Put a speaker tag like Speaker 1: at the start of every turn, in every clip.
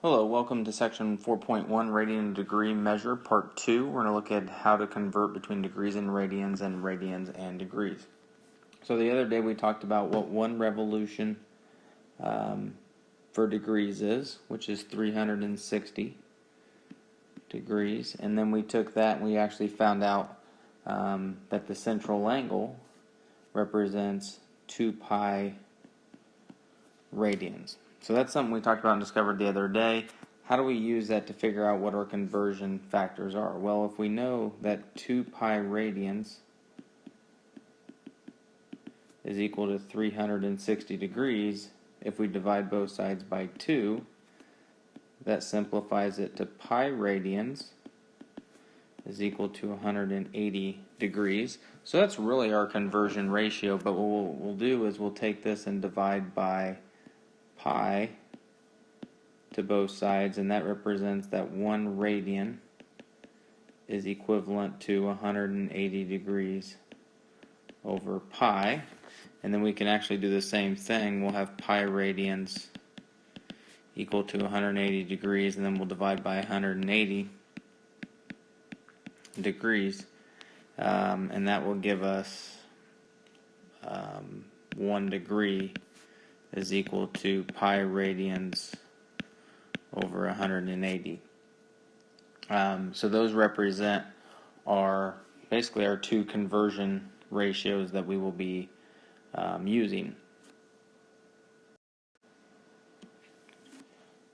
Speaker 1: Hello, welcome to section 4.1, Radian and Degree Measure, part 2. We're going to look at how to convert between degrees and radians and degrees. So the other day we talked about what one revolution for degrees is, which is 360 degrees. And then we took that and we actually found out that the central angle represents 2 pi radians. So that's something we talked about and discovered the other day. How do we use that to figure out what our conversion factors are? Well, if we know that 2 pi radians is equal to 360 degrees, if we divide both sides by 2, that simplifies it to pi radians is equal to 180 degrees. So that's really our conversion ratio, but what we'll do is we'll take this and divide by pi to both sides, and that represents that 1 radian is equivalent to 180 degrees over pi. And then we can actually do the same thing. We'll have pi radians equal to 180 degrees, and then we'll divide by 180 degrees, and that will give us 1 degree is equal to pi radians over 180. So those represent basically our two conversion ratios that we will be using.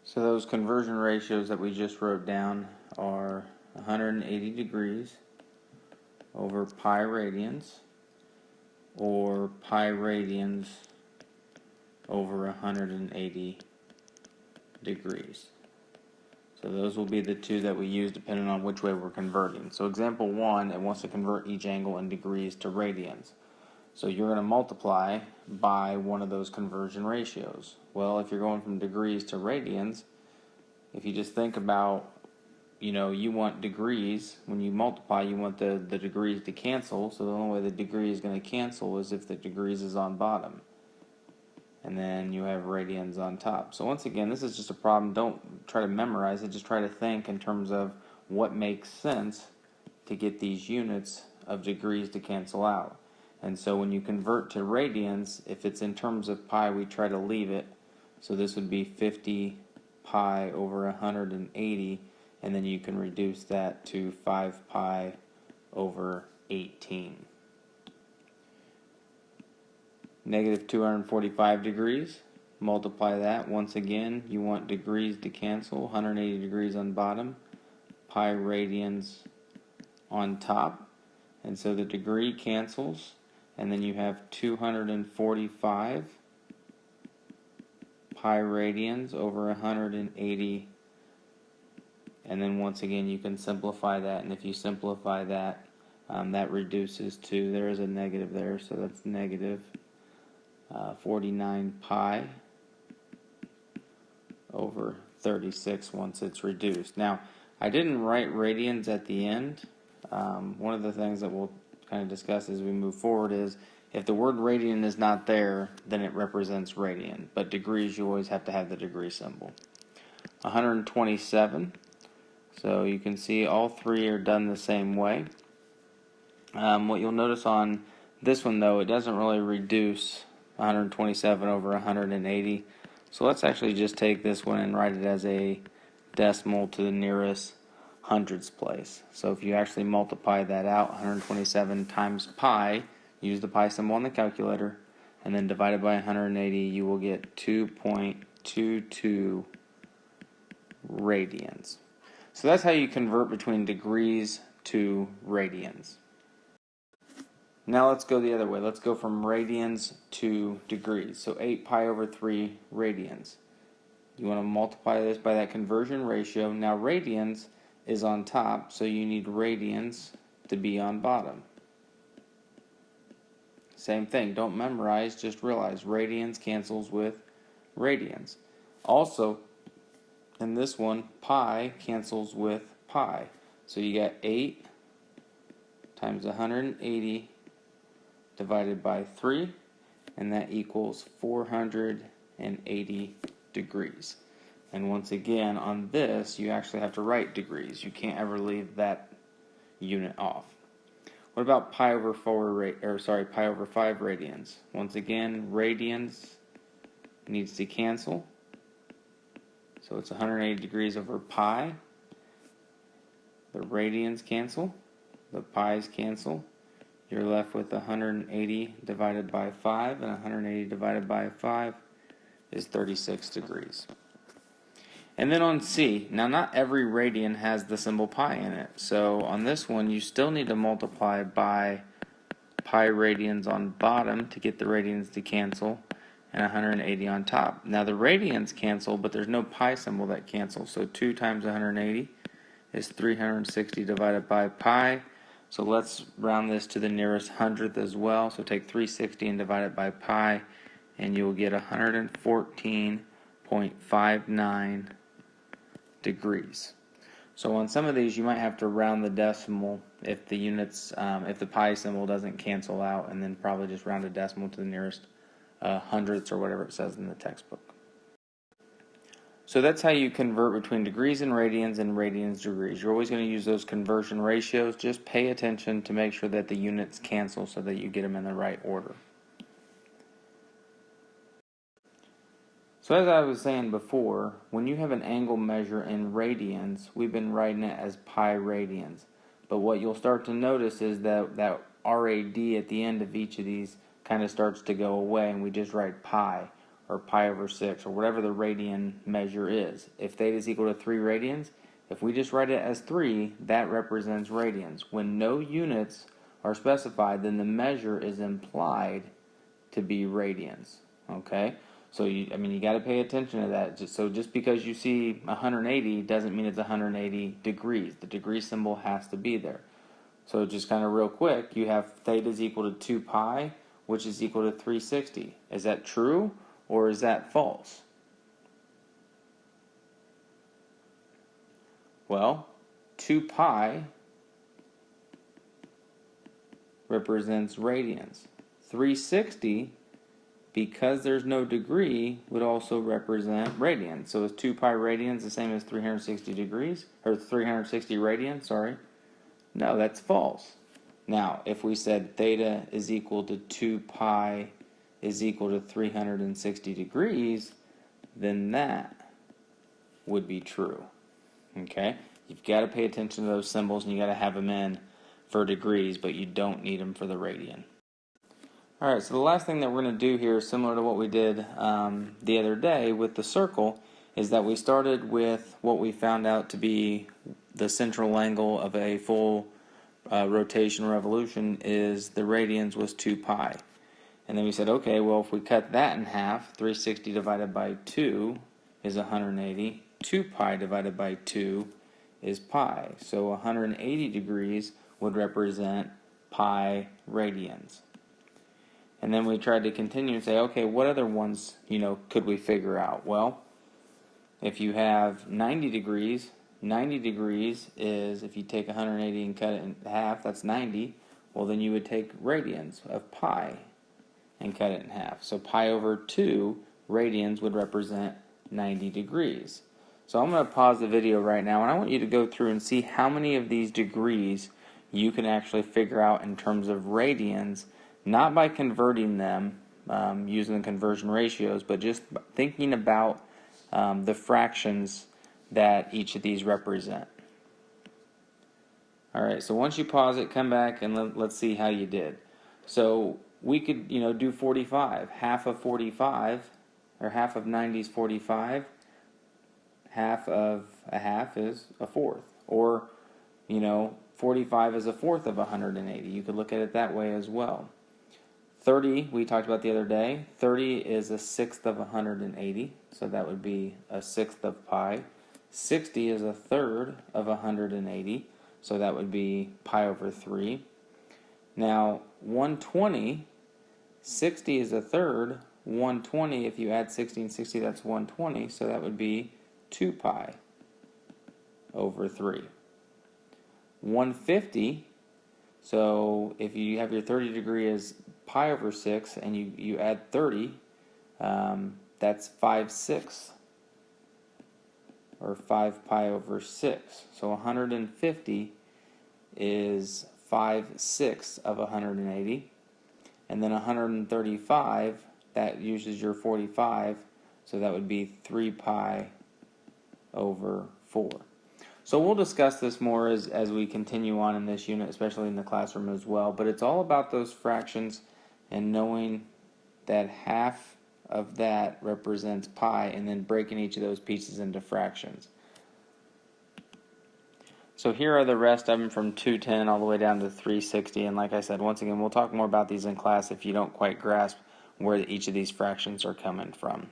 Speaker 1: So those conversion ratios that we just wrote down are 180 degrees over pi radians, or pi radians over 180 degrees. So those will be the two that we use depending on which way we're converting. So example 1, it wants to convert each angle in degrees to radians. So you're going to multiply by one of those conversion ratios. Well, if you're going from degrees to radians, if you just think about, you want degrees, when you multiply, you want the degrees to cancel. So the only way the degree is going to cancel is if the degrees is on bottom. And then you have radians on top. So once again, this is just a problem. Don't try to memorize it. Just try to think in terms of what makes sense to get these units of degrees to cancel out. And so when you convert to radians, if it's in terms of pi, we try to leave it. So this would be 50 pi over 180, and then you can reduce that to 5 pi over 18. Negative 245 degrees, multiply that. Once again, you want degrees to cancel, 180 degrees on bottom, pi radians on top, and so the degree cancels, and then you have 245 pi radians over 180, and then once again you can simplify that, and if you simplify that, that reduces to, there is a negative there, so that's negative 49 pi over 36 once it's reduced. Now, I didn't write radians at the end. One of the things that we'll kind of discuss as we move forward is if the word radian is not there, then it represents radian. But degrees, you always have to have the degree symbol. 127. So you can see all three are done the same way. What you'll notice on this one, though, it doesn't really reduce 127 over 180. So let's actually just take this one and write it as a decimal to the nearest hundredths place. So if you actually multiply that out, 127 times pi, use the pi symbol on the calculator, and then divide it by 180, you will get 2.22 radians. So that's how you convert between degrees to radians. Now let's go the other way. Let's go from radians to degrees. So 8 pi over 3 radians. You want to multiply this by that conversion ratio. Now radians is on top, so you need radians to be on bottom. Same thing. Don't memorize, just realize radians cancels with radians. Also, in this one, pi cancels with pi. So you got 8 times 180 divided by 3, and that equals 480 degrees. And once again, on this, you actually have to write degrees. You can't ever leave that unit off. What about pi over 5 radians? Once again, radians needs to cancel. So it's 180 degrees over pi. The radians cancel. The pi's cancel. You're left with 180 divided by 5, and 180 divided by 5 is 36 degrees. And then on C, now not every radian has the symbol pi in it. So on this one, you still need to multiply by pi radians on bottom to get the radians to cancel, and 180 on top. Now the radians cancel, but there's no pi symbol that cancels. So 2 times 180 is 360 divided by pi. So let's round this to the nearest hundredth as well. So take 360 and divide it by pi, and you'll get 114.59 degrees. So on some of these, you might have to round the decimal if the units, if the pi symbol doesn't cancel out, and then probably just round a decimal to the nearest hundredths or whatever it says in the textbook. So that's how you convert between degrees and radians degrees. You're always going to use those conversion ratios. Just pay attention to make sure that the units cancel so that you get them in the right order. So as I was saying before, when you have an angle measure in radians, we've been writing it as pi radians. But what you'll start to notice is that RAD at the end of each of these kind of starts to go away, and we just write pi, or pi over 6, or whatever the radian measure is. If theta is equal to 3 radians, if we just write it as 3, that represents radians. When no units are specified, then the measure is implied to be radians. Okay? So you got to pay attention to that. Just because you see 180 doesn't mean it's 180 degrees. The degree symbol has to be there. So just kind of real quick, you have theta is equal to 2 pi, which is equal to 360. Is that true or is that false? Well, 2 pi represents radians. 360, because there's no degree, would also represent radians. So is 2 pi radians the same as 360 degrees? Or 360 radians, sorry? No, that's false. Now, if we said theta is equal to 2 pi is equal to 360 degrees, then that would be true. Okay? You've got to pay attention to those symbols, and you got to have them in for degrees, but you don't need them for the radian. Alright, so the last thing that we're going to do here, similar to what we did the other day with the circle, is that we started with what we found out to be the central angle of a full rotation revolution is the radians was 2 pi. And then we said, okay, well, if we cut that in half, 360 divided by 2 is 180. 2 pi divided by 2 is pi. So 180 degrees would represent pi radians. And then we tried to continue and say, okay, what other ones, could we figure out? Well, if you have 90 degrees is, if you take 180 and cut it in half, that's 90. Well, then you would take radians of pi and cut it in half. So pi over 2 radians would represent 90 degrees. So I'm going to pause the video right now, and I want you to go through and see how many of these degrees you can actually figure out in terms of radians, not by converting them using the conversion ratios, but just thinking about the fractions that each of these represent. Alright, so once you pause it, come back and let's see how you did. So we could, do 45. Half of 45, or half of 90 is 45. Half of a half is a fourth. Or, 45 is a fourth of 180. You could look at it that way as well. 30, we talked about the other day. 30 is a sixth of 180, so that would be a sixth of pi. 60 is a third of 180, so that would be pi over 3. Now, 120, 60 is a third. 120, if you add 60 and 60, that's 120, so that would be 2 pi over 3. 150, so if you have your 30 degree as pi over 6 and you add 30, that's 5/6 or 5 pi over 6. So 150 is 5/6 of 180. And then 135, that uses your 45, so that would be 3 pi over 4. So we'll discuss this more as we continue on in this unit, especially in the classroom as well. But it's all about those fractions and knowing that half of that represents pi and then breaking each of those pieces into fractions. So here are the rest of them from 210 all the way down to 360. And like I said, once again, we'll talk more about these in class if you don't quite grasp where each of these fractions are coming from.